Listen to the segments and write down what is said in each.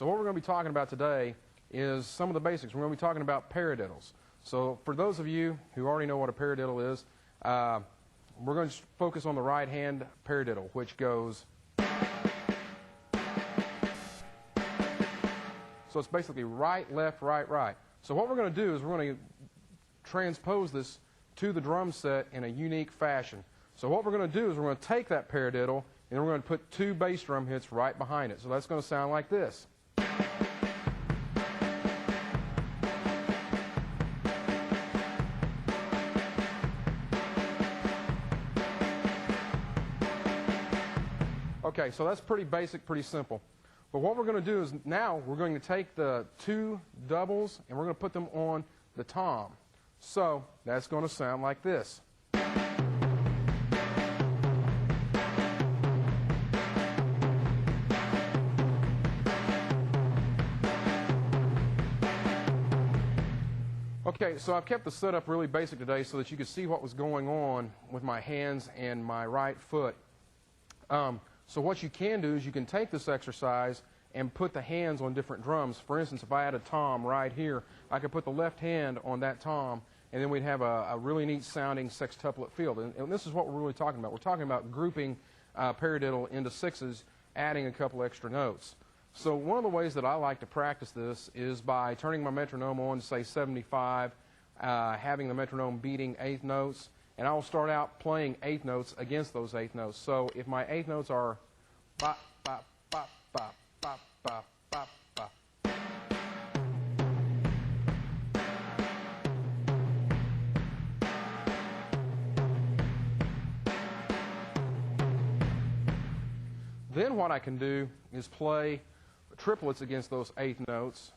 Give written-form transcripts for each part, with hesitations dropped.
So what we're going to be talking about today is some of the basics. We're going to be talking about paradiddles. So for those of you who already know what a paradiddle is, we're going to focus on the right hand paradiddle, which goes. So it's basically right, left, right, right. So what we're going to do is we're going to transpose this to the drum set in a unique fashion. So what we're going to do is we're going to take that paradiddle and we're going to put two bass drum hits right behind it. So that's going to sound like this. Okay, so that's pretty basic, pretty simple. But what we're going to do is now we're going to take the two doubles and we're going to put them on the tom. So that's going to sound like this. Okay, so I've kept the setup really basic today so that you could see what was going on with my hands and my right foot. So what you can do is you can take this exercise and put the hands on different drums. For instance, if I had a tom right here, I could put the left hand on that tom, and then we'd have a really neat sounding sextuplet field. And this is what we're really talking about. We're talking about grouping paradiddle into sixes, adding a couple extra notes. So one of the ways that I like to practice this is by turning my metronome on to say 75, having the metronome beating eighth notes, and I will start out playing eighth notes against those eighth notes. So if my eighth notes are ba, ba, ba, ba, ba, ba, ba, ba. Then what I can do is play triplets against those eighth notes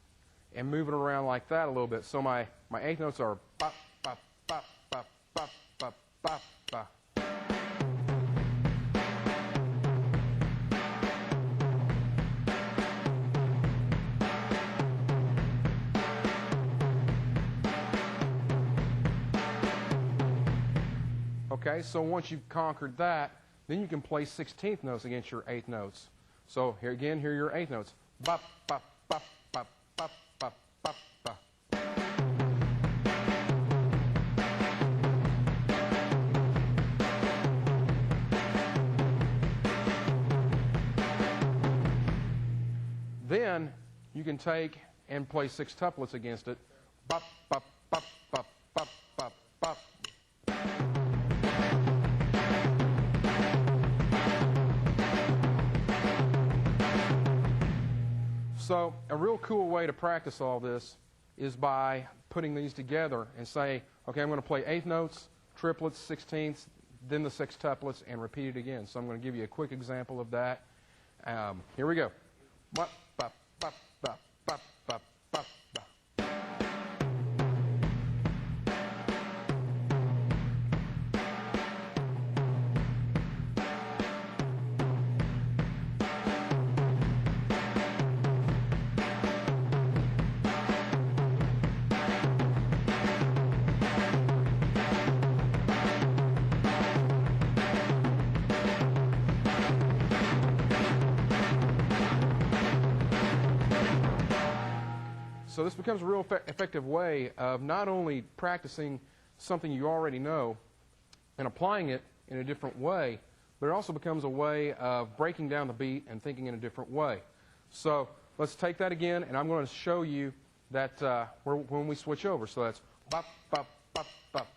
and move it around like that a little bit. So my eighth notes are ba, ba, ba, ba, ba, ba, ba, ba. Okay, so once you've conquered that, then you can play 16th notes against your eighth notes. So here again, here are your eighth notes. Ba, ba, ba, ba, ba, ba, ba, ba. Then you can take and play sextuplets against it. Ba, ba, ba, ba, ba, ba, ba. So a real cool way to practice all this is by putting these together and say, okay, I'm going to play eighth notes, triplets, sixteenths, then the sextuplets, and repeat it again. So I'm going to give you a quick example of that. Here we go. Ba, ba, ba, ba, ba, ba, ba, ba. So this becomes a real effective way of not only practicing something you already know and applying it in a different way, but it also becomes a way of breaking down the beat and thinking in a different way. So let's take that again, and I'm going to show you that when we switch over. So that's bop, bop, bop, bop,